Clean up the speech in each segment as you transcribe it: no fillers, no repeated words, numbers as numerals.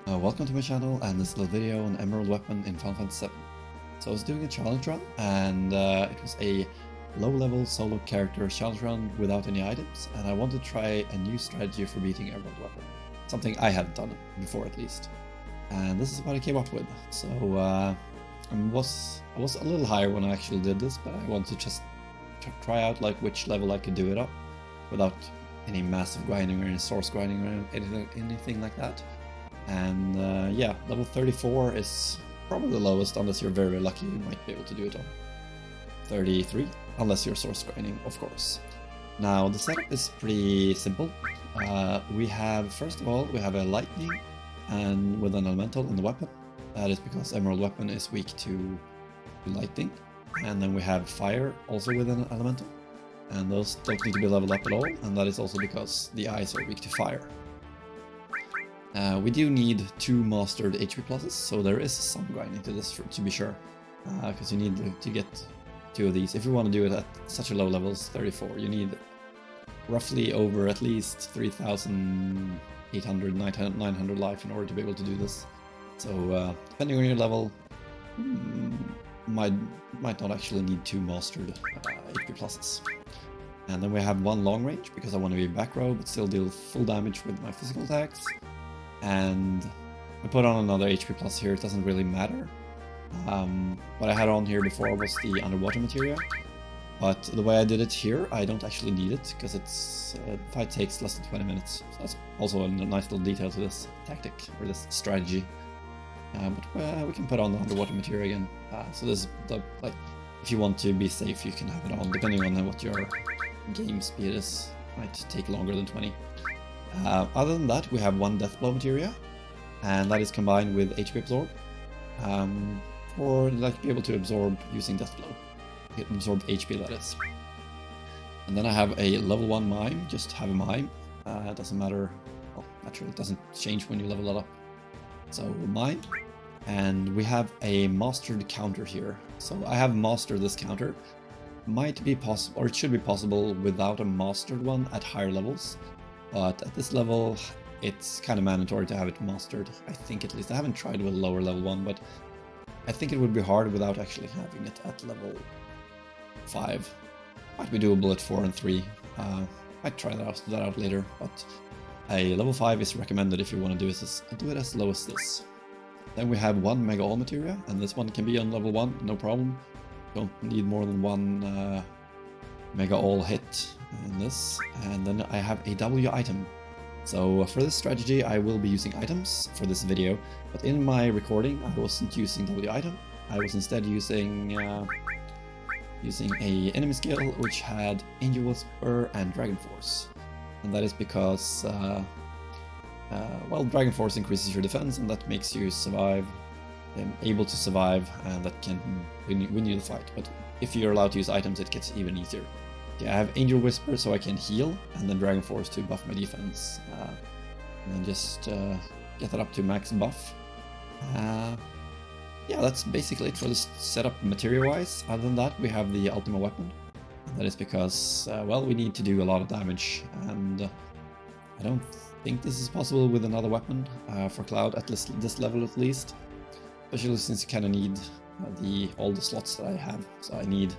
Welcome to my channel and this little video on Emerald Weapon in Final Fantasy VII. So I was doing a challenge run and it was a low-level solo character challenge run without any items, and I wanted to try a new strategy for beating Emerald Weapon. Something I hadn't done before at least. And this is what I came up with. So I was a little higher when I actually did this, but I wanted to just try out like which level I could do it up without any massive grinding or any source grinding or anything like that. And yeah, level 34 is probably the lowest, unless you're very lucky. You might be able to do it on 33, unless you're source grinding, of course. Now the setup is pretty simple. We have, first of all, we have a lightning and with an elemental in the weapon. That is because Emerald Weapon is weak to lightning. And then we have fire also with an elemental, and those don't need to be leveled up at all, and that is also because the eyes are weak to fire. We do need 2 mastered HP pluses, so there is some grinding to this to be sure, because you need to get 2 of these. If you want to do it at such a low level as 34, you need roughly over at least 3,800, 900 life in order to be able to do this. So depending on your level, might not actually need 2 mastered HP pluses. And then we have 1 long range, because I want to be back row but still deal full damage with my physical attacks. And I put on another HP plus here, it doesn't really matter. What I had on here before was the underwater materia, but the way I did it here, I don't actually need it, because it's fight takes less than 20 minutes. So that's also a nice little detail to this tactic, or this strategy. But we can put on the underwater materia again. So this, like, if you want to be safe, you can have it on, depending on what your game speed is. Might take longer than 20. Other than that, we have 1 death blow materia, and that is combined with HP absorb, or like be able to absorb using death blow, absorb HP, that is. And then I have a level 1 mime, just have a mime. It doesn't matter, well, naturally it doesn't change when you level it up. So mime, and we have a mastered counter here. So I have mastered this counter. Might be possible, or it should be possible without a mastered one at higher levels. But at this level, it's kind of mandatory to have it mastered, I think, at least. I haven't tried with a lower level one, but I think it would be hard without actually having it at level 5. Might be doable at 4 and 3. Might try that out later, but a level 5 is recommended if you want to do it as low as this. Then we have 1 Mega All materia, and this one can be on level 1, no problem. Don't need more than 1 Mega All hit in this. And then I have a W item. So for this strategy I will be using items for this video, but in my recording I wasn't using W item. I was instead using a enemy skill which had Angel Whisper and Dragon Force. And that is because well, Dragon Force increases your defense, and that makes you survive, able to survive, and that can win you the fight. But if you're allowed to use items, it gets even easier. Okay, I have Angel Whisper so I can heal, and then Dragon Force to buff my defense. And then just get that up to max buff. Yeah, that's basically it for this setup materia-wise. Other than that, we have the Ultima Weapon. And that is because, well, we need to do a lot of damage, and I don't think this is possible with another weapon for Cloud, at least this level at least. Especially since you kind of need all the slots that I have. So I need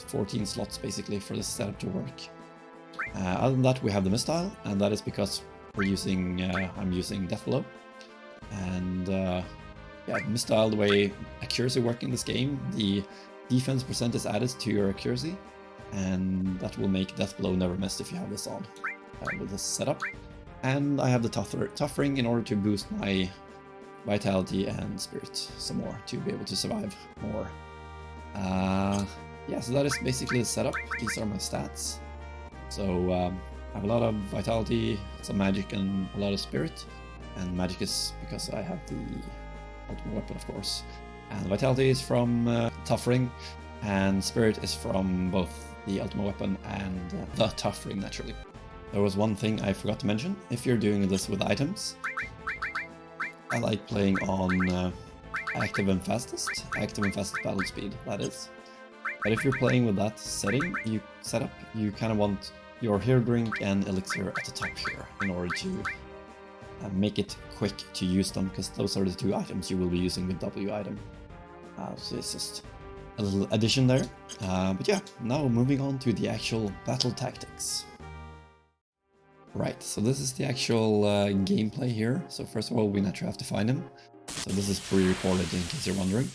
14 slots basically for this setup to work. Other than that, we have the Mistile, and that is because I'm using Death Blow. And yeah, Mistile, the way accuracy works in this game, the defense percent is added to your accuracy, and that will make Death Blow never miss if you have this on with this setup. And I have the Tough Ring in order to boost my vitality and spirit some more to be able to survive more. Yeah, so that is basically the setup. These are my stats. So I have a lot of vitality, some magic, and a lot of spirit. And magic is because I have the ultimate weapon, of course. And vitality is from Tough Ring, and spirit is from both the ultimate weapon and the Tough Ring, naturally. There was one thing I forgot to mention. If you're doing this with items, I like playing on active and fastest battle speed, that is. But if you're playing with that setup, you kind of want your hero drink and elixir at the top here in order to make it quick to use them, because those are the 2 items you will be using with W item. So it's just a little addition there. But yeah, now moving on to the actual battle tactics. Right, so this is the actual gameplay here. So first of all, we naturally have to find him. So this is pre-recorded in case you're wondering,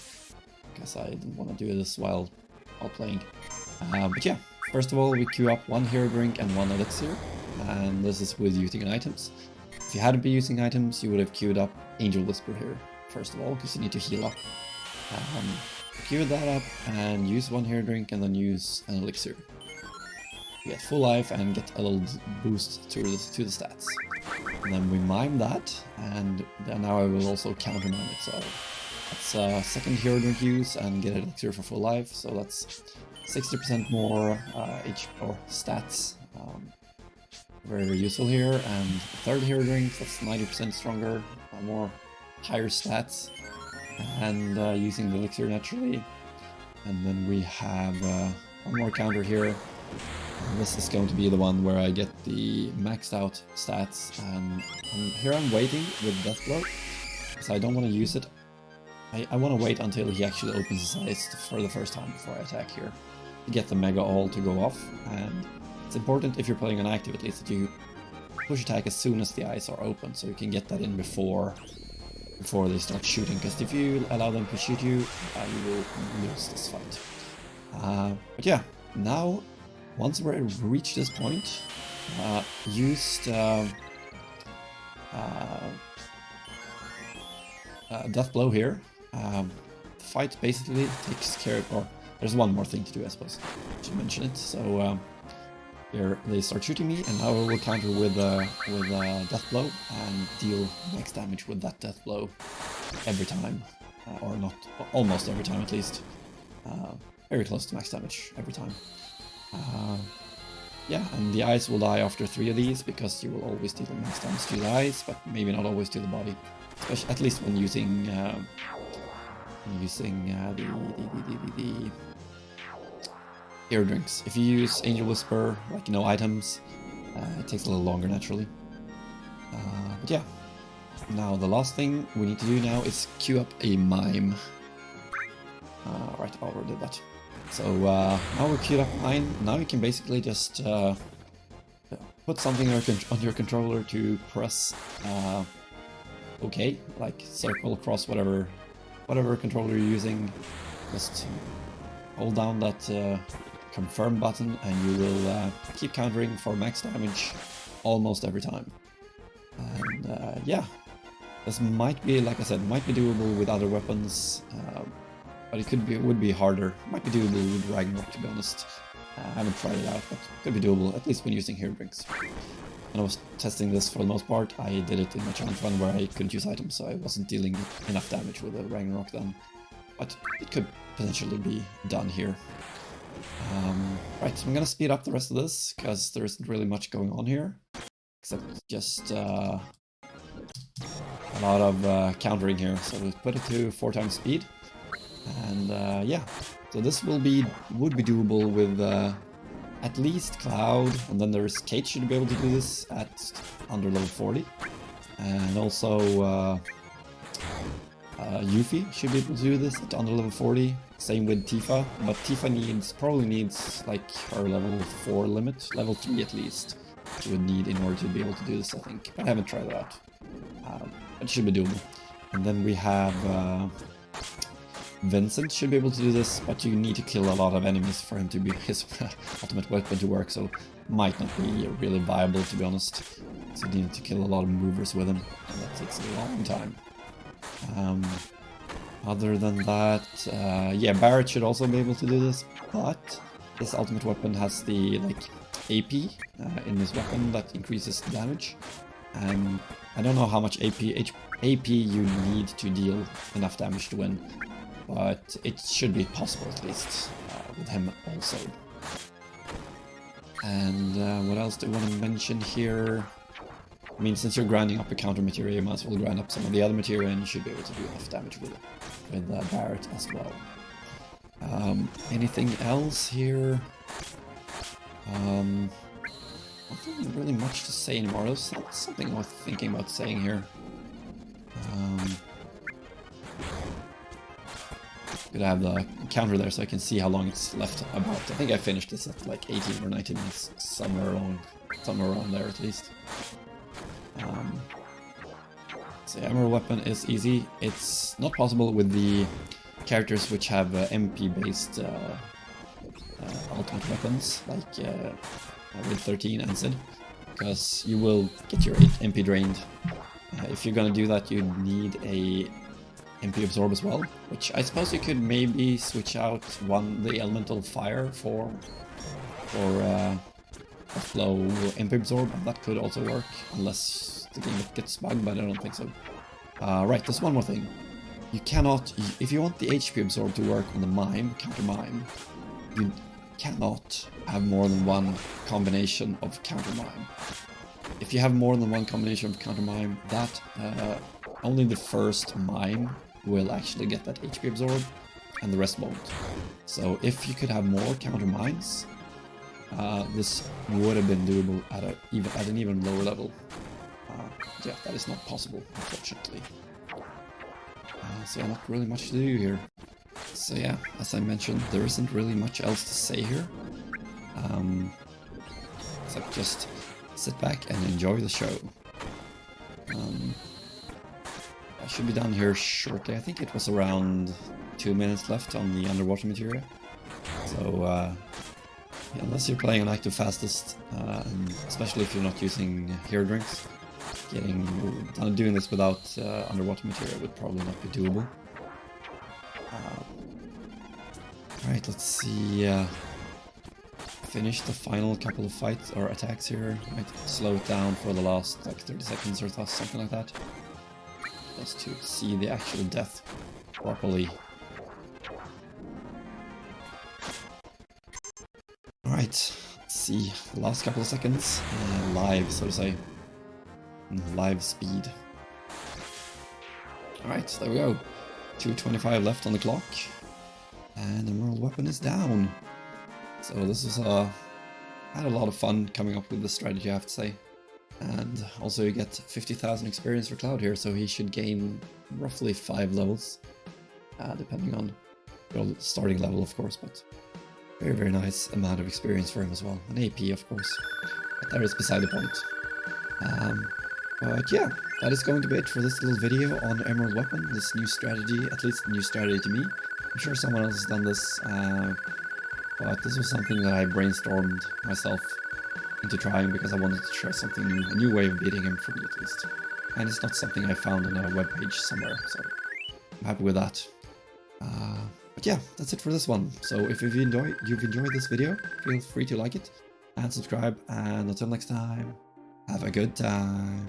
because I didn't want to do this while playing. But yeah, first of all, we queue up 1 hero drink and 1 elixir, and this is with using items. If you hadn't been using items, you would have queued up Angel Whisper here, first of all, because you need to heal up. Queue that up and use 1 hero drink and then use an elixir. You get full life and get a little boost to the stats. And then we mime that, and then now I will also counter mime it. So that's 2nd hero drink use and get an elixir for full life. So that's 60% more HP or stats. Very, very useful here. And 3rd hero drink, that's 90% stronger, more higher stats, and using the elixir naturally. And then we have 1 more counter here. And this is going to be the one where I get the maxed out stats, and here I'm waiting with Deathblow, because I don't want to use it. I want to wait until he actually opens his eyes for the first time before I attack here, to get the Mega All to go off. And it's important, if you're playing on active at least, that you push attack as soon as the eyes are open, so you can get that in before they start shooting, because if you allow them to shoot you, you will lose this fight. But yeah, now, once we reach this point, used Death Blow here. The fight basically takes care of, or there's one more thing to do, I suppose. I should mention it. So here they start shooting me, and now I will counter with Death Blow and deal max damage with that Death Blow every time, or not, almost every time at least. Very close to max damage every time. Yeah, and the eyes will die after 3 of these, because you will always deal max damage to the eyes, but maybe not always to the body. Especially, at least when using the hero drinks. If you use Angel Whisper, like no items, it takes a little longer naturally. But yeah, now the last thing we need to do now is queue up a mime. Right, I already did that. So now we're queued up mine. Now you can basically just put something on your controller to press OK, like circle across whatever controller you're using. Just hold down that confirm button, and you will keep countering for max damage almost every time. And yeah, this might be, like I said, might be doable with other weapons. But it would be harder. Might be doable with Ragnarok, to be honest. I haven't tried it out, but it could be doable, at least when using hero drinks. When I was testing this for the most part, I did it in my challenge run where I couldn't use items, so I wasn't dealing enough damage with the Ragnarok then. But it could potentially be done here. Right, so I'm gonna speed up the rest of this, because there isn't really much going on here. Except just a lot of countering here, so we'll put it to 4 times speed. And yeah, so this would be doable with at least Cloud, and then there's Kate should be able to do this at under level 40, and also Yuffie should be able to do this at under level 40. Same with Tifa, but Tifa probably needs like her level 4 limit, level 3 at least. She would need in order to be able to do this, I think. I haven't tried it out, but it should be doable. And then we have. Vincent should be able to do this, but you need to kill a lot of enemies for him to be his ultimate weapon to work, so might not be really viable, to be honest. So you need to kill a lot of movers with him, and that takes a long time. Other than that, yeah, Barrett should also be able to do this, but this ultimate weapon has the AP in this weapon that increases damage, and I don't know how much AP you need to deal enough damage to win. But it should be possible, at least, with him also. And what else do I want to mention here? I mean, since you're grinding up a counter material, you might as well grind up some of the other material, and you should be able to do enough damage with Barrett as well. Anything else here? Nothing really much to say anymore. There's something I was thinking about saying here. Could have the counter there so I can see how long it's left about. I think I finished this at like 18 or 19 minutes, somewhere around there at least. So yeah, Emerald Weapon is easy. It's not possible with the characters which have MP-based ultimate weapons, like Lv34 and Sid, because you will get your MP drained. If you're gonna do that, you need a MP absorb as well, which I suppose you could maybe switch out the elemental fire for a flow MP absorb, and that could also work, unless the game gets bugged, but I don't think so. Right, there's one more thing. You cannot, if you want the HP absorb to work on the mime, counter mime, you cannot have more than one combination of counter mime. If you have more than one combination of counter mime, that only the first mime will actually get that HP absorb, and the rest won't. So if you could have more counter mimes, this would have been doable at an even lower level. Yeah, that is not possible, unfortunately. So yeah, not really much to do here. So yeah, as I mentioned, there isn't really much else to say here. Except just sit back and enjoy the show. I should be done here shortly. I think it was around 2 minutes left on the underwater material. So yeah, unless you're playing on active fastest, and especially if you're not using hero drinks, doing this without underwater material would probably not be doable. Alright, let's see. Finish the final couple of fights or attacks here. Might slow it down for the last like 30 seconds or something like that, just to see the actual death properly. Alright, let's see. The last couple of seconds. Live, so to say. Live speed. Alright, there we go. 2:25 left on the clock. And the Emerald Weapon is down. So this is I had a lot of fun coming up with this strategy, I have to say. And also you get 50,000 experience for Cloud here, so he should gain roughly 5 levels. Depending on your starting level, of course, but very, very nice amount of experience for him as well. An AP, of course. But that is beside the point. But yeah, that is going to be it for this little video on Emerald Weapon, this new strategy, at least a new strategy to me. I'm sure someone else has done this, but this was something that I brainstormed myself into trying because I wanted to try something new, a new way of beating him for me at least. And it's not something I found on a webpage somewhere, so I'm happy with that. But yeah, that's it for this one. So if you've enjoyed this video, feel free to like it and subscribe, and until next time, have a good time.